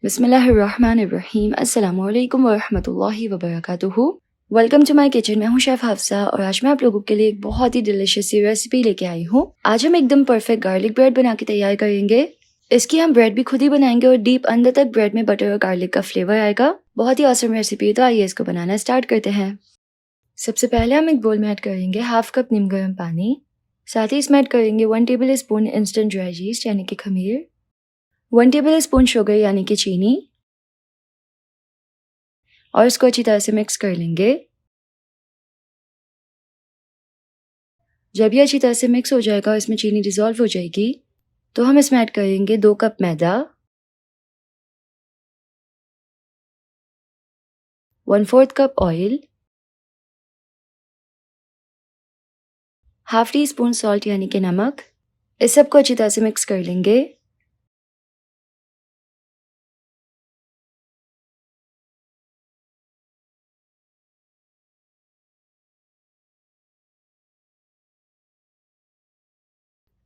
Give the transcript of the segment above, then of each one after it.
बिस्मिल्लाहिर्रहमानिर्रहीम अस्सलामुअलैकुम वरहमतुल्लाहि वबरकातुहू। Welcome to my kitchen. मैं हूँ शेफ़ हफ्सा और आज मैं आप लोगों के लिए एक बहुत ही डिलिशियस सी रेसिपी लेके आई हूँ। आज हम एकदम परफेक्ट गार्लिक ब्रेड बना के तैयार करेंगे। इसकी हम ब्रेड भी खुद ही बनाएंगे और डीप अंदर तक ब्रेड में बटर और गार्लिक का फ्लेवर आएगा। बहुत ही ऑसम रेसिपी है, तो आइए इसको बनाना स्टार्ट करते हैं। सबसे पहले हम एक बोल में ऐड करेंगे हाफ कप नीम गर्म पानी। साथ ही इसमें ऐड करेंगे 1 table spoon instant dry yeast यानी कि खमीर, 1 टेबल स्पून शुगर यानी कि चीनी और इसको अच्छी तरह से मिक्स कर लेंगे। जब ये अच्छी तरह से मिक्स हो जाएगा और इसमें चीनी डिज़ोल्व हो जाएगी तो हम इसमें ऐड करेंगे 2 कप मैदा, 1/4 cup oil, half tea spoon salt यानी कि नमक। इस सबको अच्छी तरह से मिक्स कर लेंगे।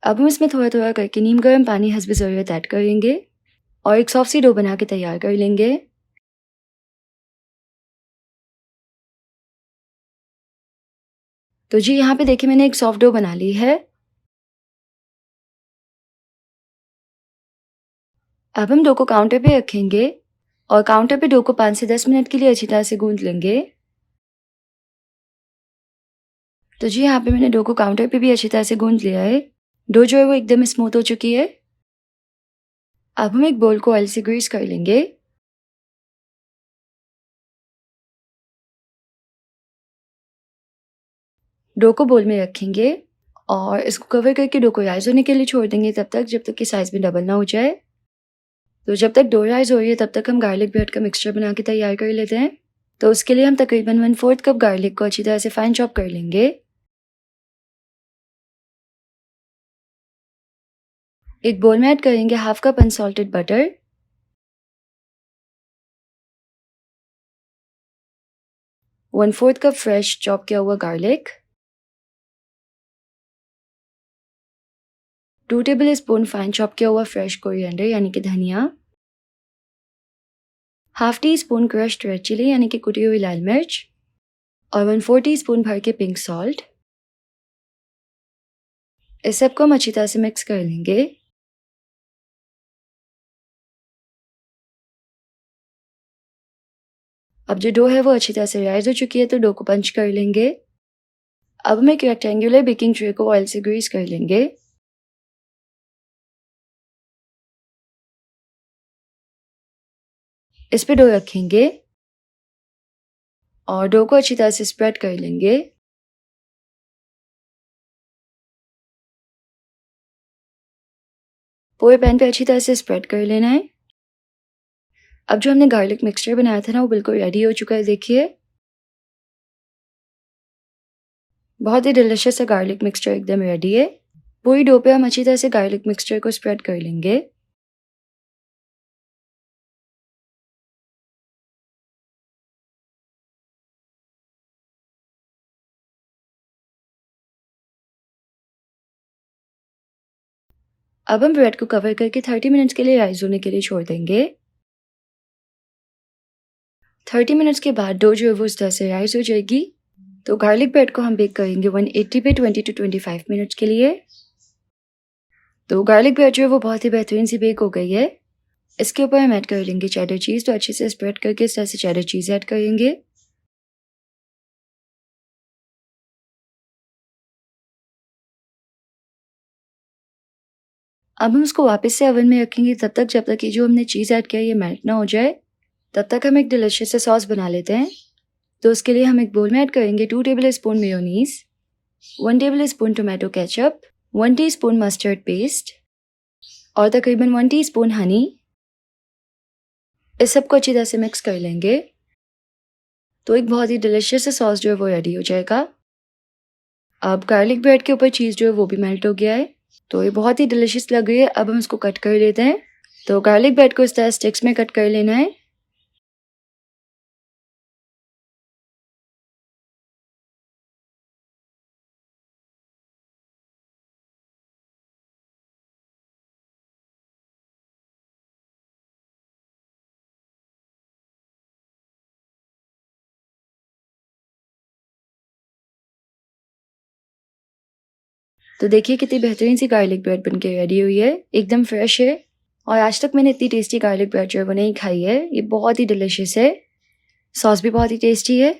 अब हम इसमें थोड़ा थोड़ा करके नीम गर्म पानी हस्ब ज़रूरत ऐड करेंगे और एक सॉफ्ट सी डो बना के तैयार कर लेंगे। तो जी यहाँ पे देखिए मैंने एक सॉफ्ट डो बना ली है। अब हम डो को काउंटर पे रखेंगे और काउंटर पे डो को 5 से 10 मिनट के लिए अच्छी तरह से गूंथ लेंगे। तो जी यहाँ पे मैंने डो को काउंटर पे भी अच्छी तरह से गूंथ लिया है। डो जो है वो एकदम स्मूथ हो चुकी है। अब हम एक बोल को ऑयल से ग्रीस कर लेंगे। डो को बोल में रखेंगे और इसको कवर करके डो को राइज होने के लिए छोड़ देंगे तब तक जब तक कि साइज में डबल ना हो जाए। तो जब तक डो राइज हो रही है तब तक हम गार्लिक ब्रेड का मिक्सचर बना के तैयार कर लेते हैं। तो उसके लिए हम तकरीबन 1/4 कप गार्लिक को अच्छी तरह से फाइन चॉप कर लेंगे। एक बोल में ऐड करेंगे half cup unsalted butter, 1/4 cup fresh chop किया हुआ garlic, 2 tablespoon fine chop किया हुआ फ्रेश कोरिएंडर यानी कि धनिया, half teaspoon crushed red chilli यानी कि कुटी हुई लाल मिर्च और 1/4 टी स्पून भर के पिंक सॉल्ट। इस सबको हम अच्छी तरह से मिक्स कर लेंगे। अब जो डो है वो अच्छी तरह से राइज हो चुकी है तो डो को पंच कर लेंगे। अब हम एक रेक्टेंगुलर बेकिंग ट्रे को ऑयल से ग्रीस कर लेंगे। इस पे डो रखेंगे और डो को अच्छी तरह से स्प्रेड कर लेंगे। पूरे पैन पे अच्छी तरह से स्प्रेड कर लेना है। अब जो हमने गार्लिक मिक्सचर बनाया था ना वो बिल्कुल रेडी हो चुका है। देखिए बहुत ही डिलिशियस सा गार्लिक मिक्सचर एकदम रेडी है। पूरी डो पे हम अच्छी तरह से गार्लिक मिक्सचर को स्प्रेड कर लेंगे। अब हम ब्रेड को कवर करके 30 मिनट्स के लिए राइज होने के लिए छोड़ देंगे। 30 मिनट्स के बाद डो जो है वो इस तरह से राइज हो जाएगी। तो गार्लिक ब्रेड को हम बेक करेंगे 180 पे 20 to 25 मिनट्स के लिए। तो गार्लिक ब्रेड जो है वो बहुत ही बेहतरीन सी बेक हो गई है। इसके ऊपर हम ऐड कर लेंगे चेडर चीज़। तो अच्छे से स्प्रेड करके इस तरह से चेडर चीज़ ऐड करेंगे। अब हम उसको वापस से ओवन में रखेंगे तब तक जब तक ये जो हमने चीज़ ऐड किया है ये मेल्ट ना हो जाए। तब तक हम एक डिलिशियस सा सॉस बना लेते हैं। तो उसके लिए हम एक बोल में ऐड करेंगे 2 table spoon mayonnaise, 1 table spoon tomato ketchup, 1 teaspoon mustard paste और तकरीबन 1 टीस्पून हनी। इस सबको अच्छी तरह से मिक्स कर लेंगे। तो एक बहुत ही डिलिशियस सा सॉस जो है वो रेडी हो जाएगा। अब गार्लिक ब्रेड के ऊपर चीज़ जो है वो भी मेल्ट हो गया है। तो ये बहुत ही डिलिशियस लग रही है। अब हम इसको कट कर लेते हैं। तो गार्लिक ब्रेड को इस तरह स्टिक्स में कट कर लेना है। तो देखिए कितनी बेहतरीन सी गार्लिक ब्रेड बन के रेडी हुई है, एकदम फ्रेश है। और आज तक मैंने इतनी टेस्टी गार्लिक ब्रेड जो है वो नहीं खाई है। ये बहुत ही डिलिशियस है, सॉस भी बहुत ही टेस्टी है।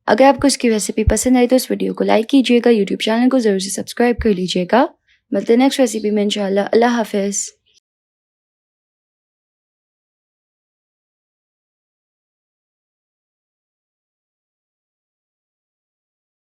अगर आपको इसकी रेसिपी पसंद आई तो इस वीडियो को लाइक कीजिएगा, यूट्यूब चैनल को ज़रूर से सब्सक्राइब कर लीजिएगा। मिलते हैं नेक्स्ट रेसिपी में इंशाल्लाह। अल्लाह हाफिज़।